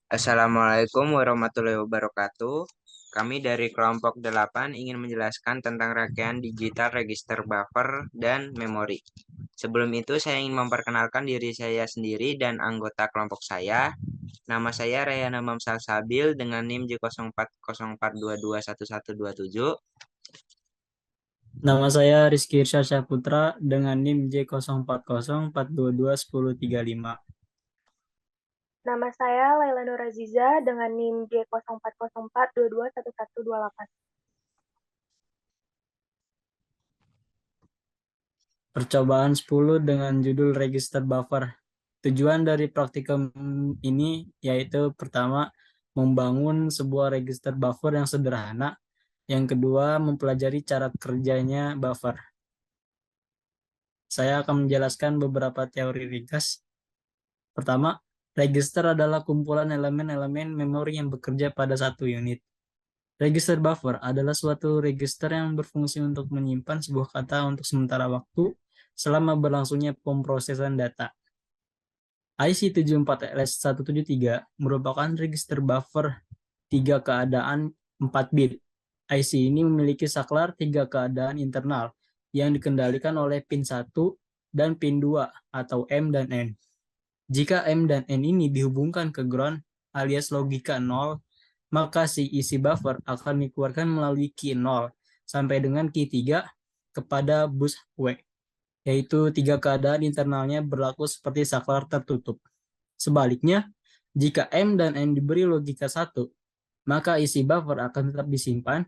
Assalamualaikum warahmatullahi wabarakatuh. Kami dari kelompok 8 ingin menjelaskan tentang rangkaian digital register buffer dan memori. Sebelum itu saya ingin memperkenalkan diri saya sendiri dan anggota kelompok saya. Nama saya Rayana Mamsal Sabil dengan NIM J0404221127. Nama saya Rizky Irsyad Syahputra dengan NIM J0404221035. Nama saya Laila Nuraziza dengan NIM J0404221128. Percobaan 10 dengan judul Register Buffer. Tujuan dari praktikum ini yaitu pertama, membangun sebuah register buffer yang sederhana. Yang kedua, mempelajari cara kerjanya buffer. Saya akan menjelaskan beberapa teori ringkas. Pertama, register adalah kumpulan elemen-elemen memori yang bekerja pada satu unit. Register buffer adalah suatu register yang berfungsi untuk menyimpan sebuah kata untuk sementara waktu selama berlangsungnya pemrosesan data. IC74LS173 merupakan register buffer 3 keadaan 4 bit. IC ini memiliki saklar 3 keadaan internal yang dikendalikan oleh pin 1 dan pin 2 atau M dan N. Jika M dan N ini dihubungkan ke ground alias logika 0, maka si isi buffer akan dikeluarkan melalui key 0 sampai dengan key 3 kepada bus W, yaitu 3 keadaan internalnya berlaku seperti saklar tertutup. Sebaliknya, jika M dan N diberi logika 1, maka isi buffer akan tetap disimpan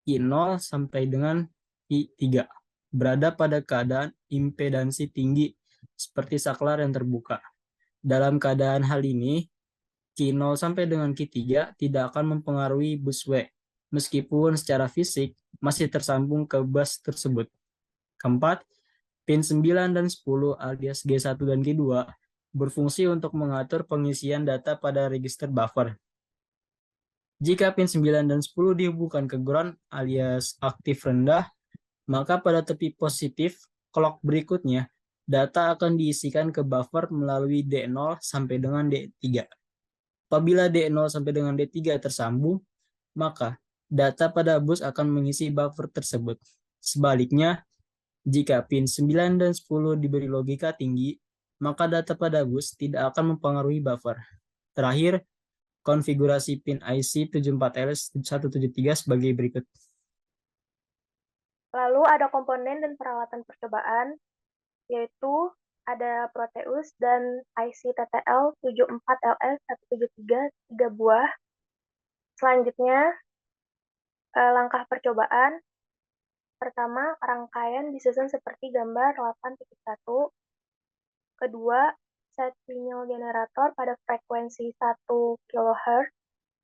key 0 sampai dengan key 3, berada pada keadaan impedansi tinggi seperti saklar yang terbuka. Dalam keadaan hal ini, key 0 sampai dengan key 3 tidak akan mempengaruhi bus W, meskipun secara fisik masih tersambung ke bus tersebut. Keempat, pin 9 dan 10 alias G1 dan G2 berfungsi untuk mengatur pengisian data pada register buffer. Jika pin 9 dan 10 dihubungkan ke ground alias aktif rendah, maka pada tepi positif clock berikutnya, data akan diisikan ke buffer melalui D0 sampai dengan D3. Apabila D0 sampai dengan D3 tersambung, maka data pada bus akan mengisi buffer tersebut. Sebaliknya, jika pin 9 dan 10 diberi logika tinggi, maka data pada bus tidak akan mempengaruhi buffer. Terakhir, konfigurasi pin IC74LS173 sebagai berikut. Lalu ada komponen dan peralatan percobaan, yaitu ada Proteus dan IC TTL 74LS173 3 buah. Selanjutnya, langkah percobaan. Pertama, rangkaian disusun seperti gambar 8.1. Kedua, set sinyal generator pada frekuensi 1 kHz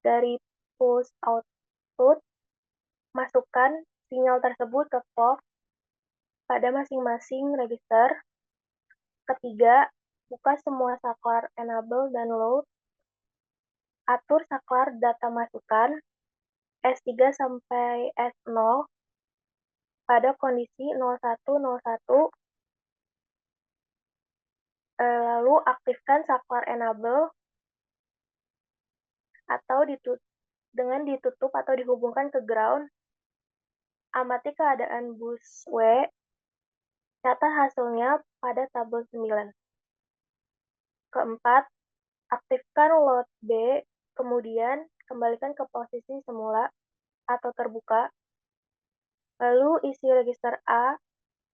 dari pulse output. Masukkan sinyal tersebut ke clock pada masing-masing register. Ketiga, buka semua saklar enable dan load. Atur saklar data masukan S3 sampai S0 pada kondisi 0101. Lalu aktifkan saklar enable atau dengan ditutup atau dihubungkan ke ground. Amati keadaan bus W. Catat hasilnya pada tabel 9. Keempat, aktifkan load B, kemudian kembalikan ke posisi semula atau terbuka. Lalu isi register A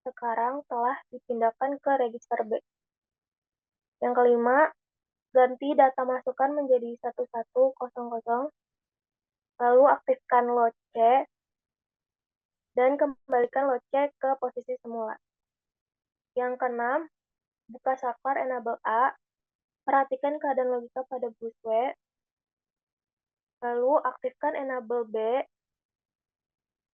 sekarang telah dipindahkan ke register B. Yang kelima, ganti data masukan menjadi 1100, lalu aktifkan load C dan kembalikan load C ke posisi semula. Yang keenam, buka saklar enable A, perhatikan keadaan logika pada bus W, lalu aktifkan enable B,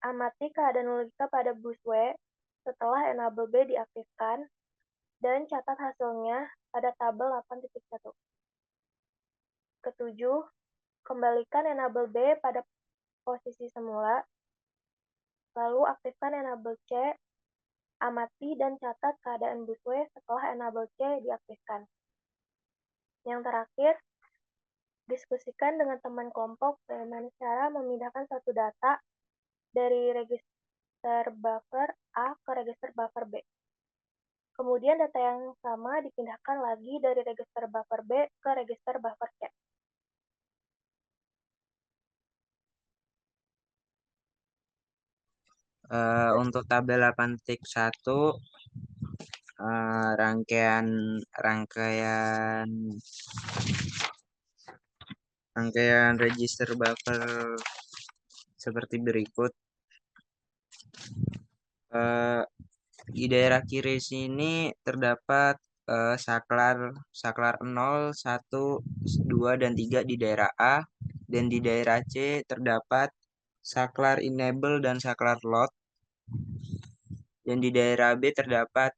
amati keadaan logika pada bus W setelah enable B diaktifkan, dan catat hasilnya pada tabel 8.1. Ketujuh, kembalikan enable B pada posisi semula, lalu aktifkan enable C, amati dan catat keadaan bus W setelah enable C diaktifkan. Yang terakhir, Diskusikan dengan teman kelompok bagaimana cara memindahkan satu data dari register buffer A ke register buffer B. Kemudian data yang sama dipindahkan lagi dari register buffer B ke register buffer C. Untuk tabel 8.1 rangkaian register buffer seperti berikut. Di daerah kiri sini terdapat saklar 0, 1, 2, dan 3 di daerah A, dan di daerah C terdapat saklar enable dan saklar load, dan di daerah B terdapat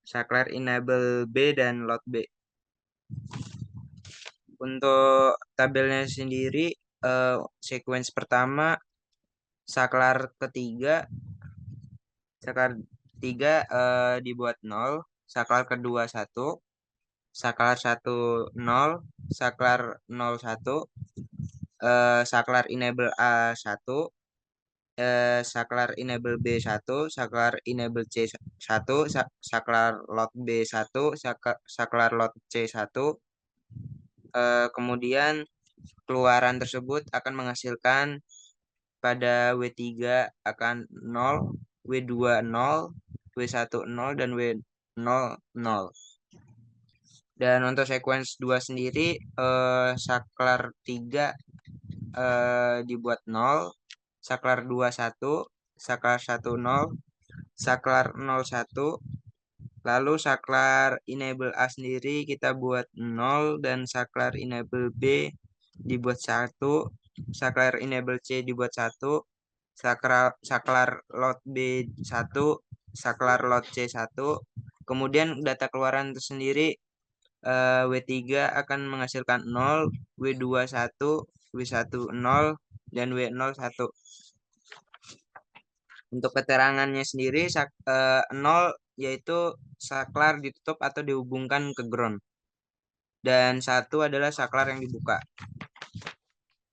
saklar enable B dan load B. Untuk tabelnya sendiri, sequence pertama saklar 3 dibuat 0, saklar kedua 1, saklar 1 0, saklar 0 1, saklar enable A 1, saklar enable B 1, saklar enable C 1, saklar load B 1, saklar load C 1. Kemudian keluaran tersebut akan menghasilkan pada W3 akan 0, W2 0, W1 0, dan W0 0. Dan untuk sequence 2 sendiri, saklar 3 dibuat 0, saklar 2 1, saklar 1 0, saklar 0 1, lalu saklar enable A sendiri kita buat 0, dan saklar enable B dibuat 1, saklar enable C dibuat 1, saklar load B 1, saklar load C 1. Kemudian data keluaran itu sendiri, W3 akan menghasilkan 0, W2 1, W1 0, dan W0 1. Untuk keterangannya sendiri, 0 yaitu saklar ditutup atau dihubungkan ke ground, dan 1 adalah saklar yang dibuka.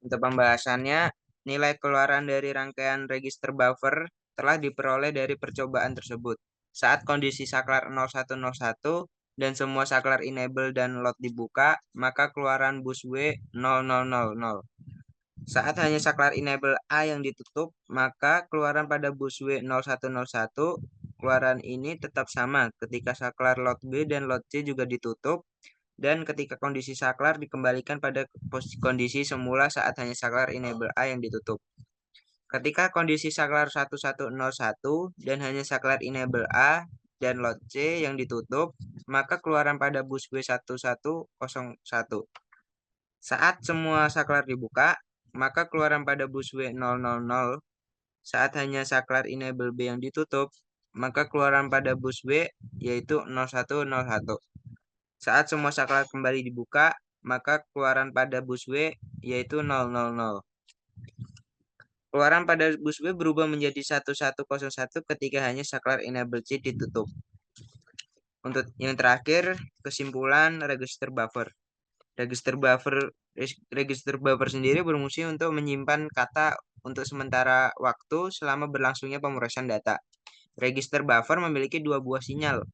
Untuk pembahasannya, nilai keluaran dari rangkaian register buffer telah diperoleh dari percobaan tersebut. Saat kondisi saklar 0101 dan semua saklar enable dan load dibuka, maka keluaran bus W 0000. Saat hanya saklar enable A yang ditutup, maka keluaran pada bus W 0101, keluaran ini tetap sama ketika saklar load B dan load C juga ditutup, dan ketika kondisi saklar dikembalikan pada kondisi semula saat hanya saklar enable A yang ditutup. Ketika kondisi saklar 1101 dan hanya saklar enable A dan load C yang ditutup, maka keluaran pada bus W1101. Saat semua saklar dibuka, maka keluaran pada bus W000. Saat hanya saklar enable B yang ditutup, maka keluaran pada bus W yaitu 0101. Saat semua saklar kembali dibuka, maka keluaran pada bus W yaitu 000. Keluaran pada bus W berubah menjadi 1101 ketika hanya saklar enable C ditutup. Untuk yang terakhir, kesimpulan register buffer. Register buffer sendiri berfungsi untuk menyimpan kata untuk sementara waktu selama berlangsungnya pemrosesan data. Register buffer memiliki dua buah sinyal,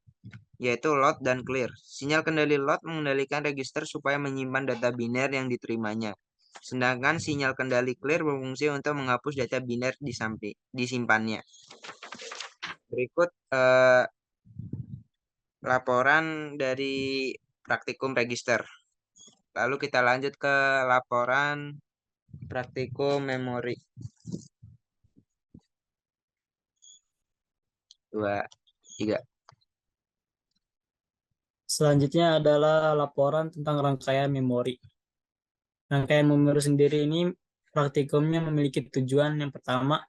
yaitu load dan clear. Sinyal kendali load mengendalikan register supaya menyimpan data biner yang diterimanya. Sedangkan sinyal kendali clear berfungsi untuk menghapus data biner disimpannya. Berikut laporan dari praktikum register. Lalu kita lanjut ke laporan praktikum memori. 2, 3. Selanjutnya adalah laporan tentang rangkaian memori. Rangkaian memori sendiri ini praktikumnya memiliki tujuan yang pertama,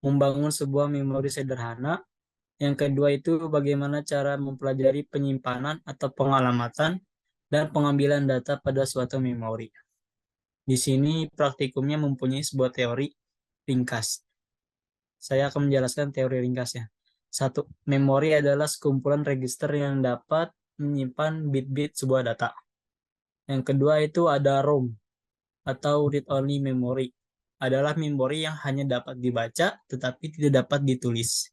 membangun sebuah memori sederhana. Yang kedua itu bagaimana cara mempelajari penyimpanan atau pengalamatan dan pengambilan data pada suatu memori. Di sini praktikumnya mempunyai sebuah teori ringkas. Saya akan menjelaskan teori ringkasnya. 1. Memori adalah sekumpulan register yang dapat menyimpan bit-bit sebuah data. Yang kedua itu ada ROM atau read only memory. Adalah memori yang hanya dapat dibaca tetapi tidak dapat ditulis.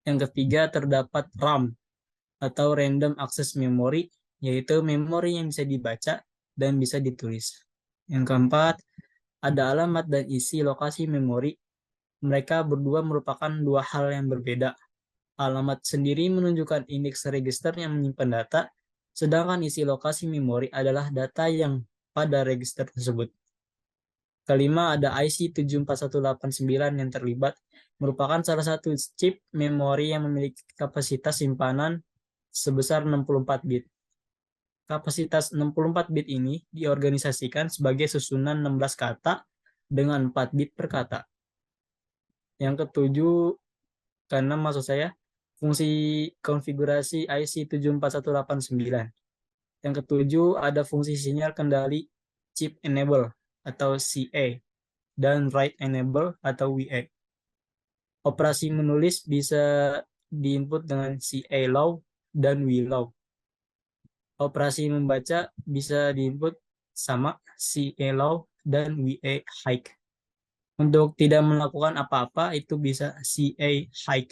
Yang ketiga terdapat RAM atau random access memory, yaitu memori yang bisa dibaca dan bisa ditulis. Yang keempat, ada alamat dan isi lokasi memori. Mereka berdua merupakan dua hal yang berbeda. Alamat sendiri menunjukkan indeks register yang menyimpan data, sedangkan isi lokasi memori adalah data yang pada register tersebut. Kelima, ada IC 74189 yang terlibat, merupakan salah satu chip memori yang memiliki kapasitas simpanan sebesar 64 bit. Kapasitas 64 bit ini diorganisasikan sebagai susunan 16 kata dengan 4 bit per kata. Yang ketujuh, karena maksud saya, fungsi konfigurasi IC 74189. Yang ketujuh, ada fungsi sinyal kendali chip enable atau CA dan write enable atau WA. Operasi menulis bisa diinput dengan CA low dan W low. Operasi membaca bisa diinput sama CA low dan WA high. Untuk tidak melakukan apa-apa itu bisa CA high.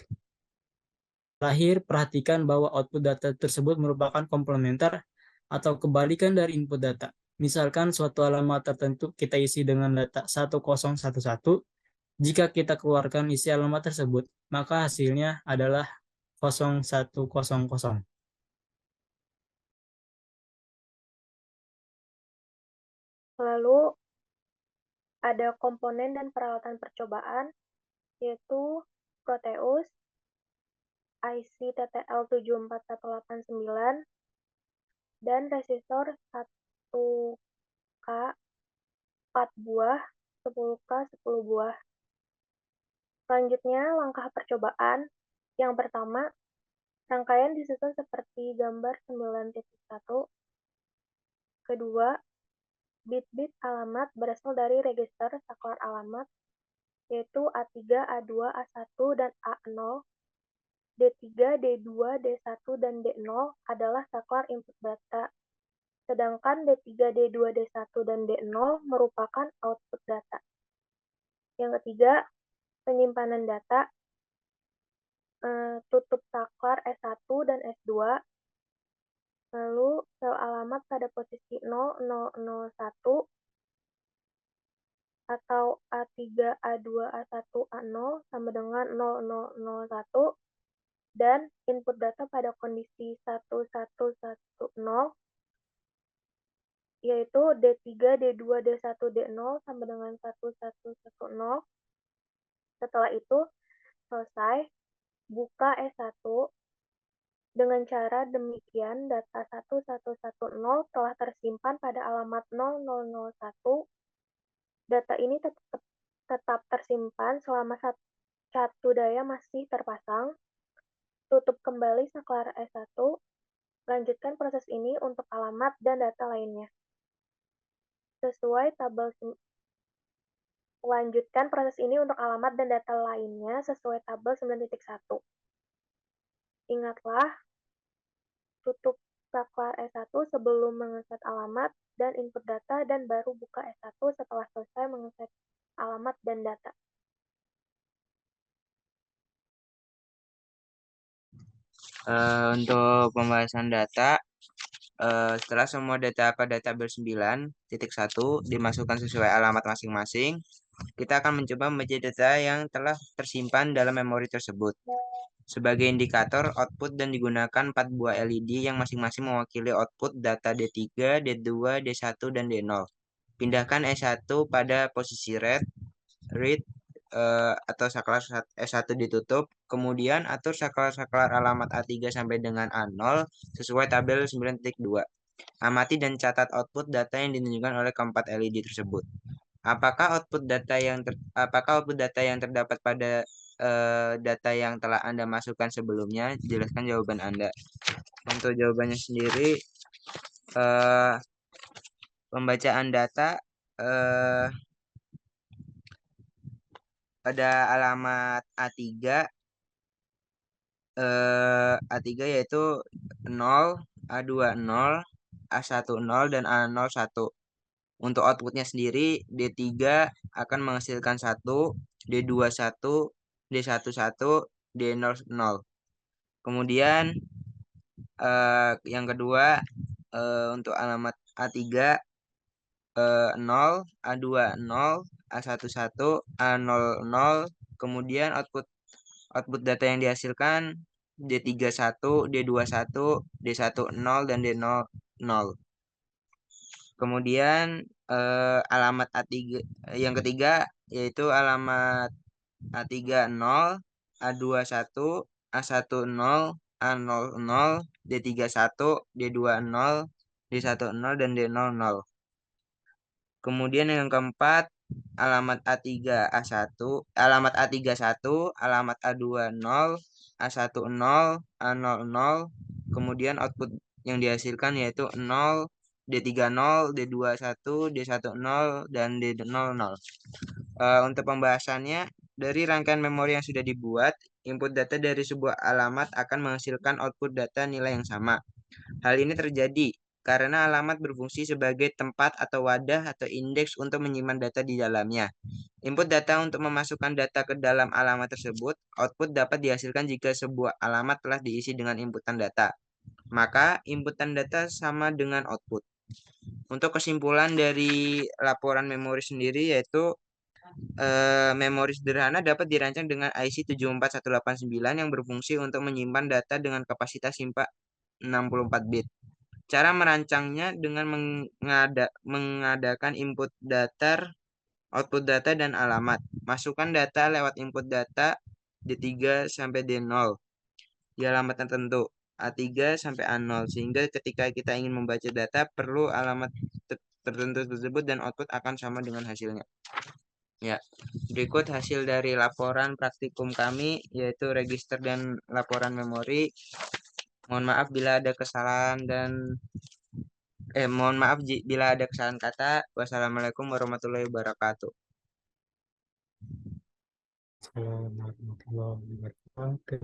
Terakhir, perhatikan bahwa output data tersebut merupakan komplementer atau kebalikan dari input data. Misalkan suatu alamat tertentu kita isi dengan data 1011, jika kita keluarkan isi alamat tersebut, maka hasilnya adalah 0100. Lalu ada komponen dan peralatan percobaan, yaitu Proteus, IC TTL 74189, dan resistor 1K 4 buah, 10K 10 buah. Selanjutnya, langkah percobaan. Yang pertama, rangkaian disusun seperti gambar 9.1. Kedua, bit-bit alamat berasal dari register saklar alamat, yaitu A3, A2, A1, dan A0. D3, D2, D1, dan D0 adalah saklar input data, sedangkan D3, D2, D1, dan D0 merupakan output data. Yang ketiga, penyimpanan data, tutup saklar S1 dan S2, lalu sel alamat pada posisi 0001 atau A3, A2, A1, A0 sama dengan 0001, dan input data pada kondisi 1110, yaitu D3, D2, D1, D0 sama dengan 1110. Setelah itu selesai, buka S1. Dengan cara demikian, data 1110 telah tersimpan pada alamat 0001. Data ini tetap tersimpan selama satu daya masih terpasang. Tutup kembali saklar S1. Lanjutkan proses ini untuk alamat dan data lainnya. Lanjutkan proses ini untuk alamat dan data lainnya sesuai tabel 9.1. Ingatlah, tutup saklar S1 sebelum mengeset alamat dan input data dan baru buka S1 setelah selesai mengeset alamat dan data. Untuk pembahasan data, setelah semua data pada tabel 9.1 dimasukkan sesuai alamat masing-masing, kita akan mencoba membaca data yang telah tersimpan dalam memori tersebut. Sebagai indikator output dan digunakan 4 buah LED yang masing-masing mewakili output data D3, D2, D1, dan D0. Pindahkan S1 pada posisi read atau saklar S1 ditutup, kemudian atur saklar-saklar alamat A3 sampai dengan A0 sesuai tabel 9.2. Amati dan catat output data yang ditunjukkan oleh keempat LED tersebut. Apakah output data yang terdapat pada data yang telah Anda masukkan sebelumnya? Jelaskan jawaban Anda. Untuk jawabannya sendiri, pembacaan data pada alamat A3 yaitu 0, A2 0, A10 dan A01. Untuk outputnya sendiri, D3 akan menghasilkan 1, D21, D11, D00. Kemudian yang kedua, untuk alamat A3, 0, A2 0, A11, A00. Kemudian output data yang dihasilkan D31, D21, D10, dan D00. Kemudian alamat A3 yang ketiga yaitu alamat A3 0, A21, A10, A00, D31, D20, D10, dan D00. Kemudian yang keempat, alamat A3 A1, alamat A31, alamat A20, A10, A00. Kemudian output yang dihasilkan yaitu 0, D30, D21, D10, dan D00. Untuk pembahasannya, dari rangkaian memori yang sudah dibuat, input data dari sebuah alamat akan menghasilkan output data nilai yang sama. Hal ini terjadi karena alamat berfungsi sebagai tempat atau wadah atau indeks untuk menyimpan data di dalamnya. Input data untuk memasukkan data ke dalam alamat tersebut, output dapat dihasilkan jika sebuah alamat telah diisi dengan inputan data. Maka, inputan data sama dengan output. Untuk kesimpulan dari laporan memori sendiri yaitu memori sederhana dapat dirancang dengan IC 74189 yang berfungsi untuk menyimpan data dengan kapasitas 64 bit. Cara merancangnya dengan mengadakan input data, output data, dan alamat. Masukkan data lewat input data D3 sampai D0 di alamat tertentu, A3 sampai A0, sehingga ketika kita ingin membaca data perlu alamat tertentu tersebut dan output akan sama dengan hasilnya. Ya, berikut hasil dari laporan praktikum kami yaitu register dan laporan memori. Mohon maaf bila ada kesalahan bila ada kesalahan kata. Wassalamualaikum warahmatullahi wabarakatuh. Assalamualaikum warahmatullahi wabarakatuh.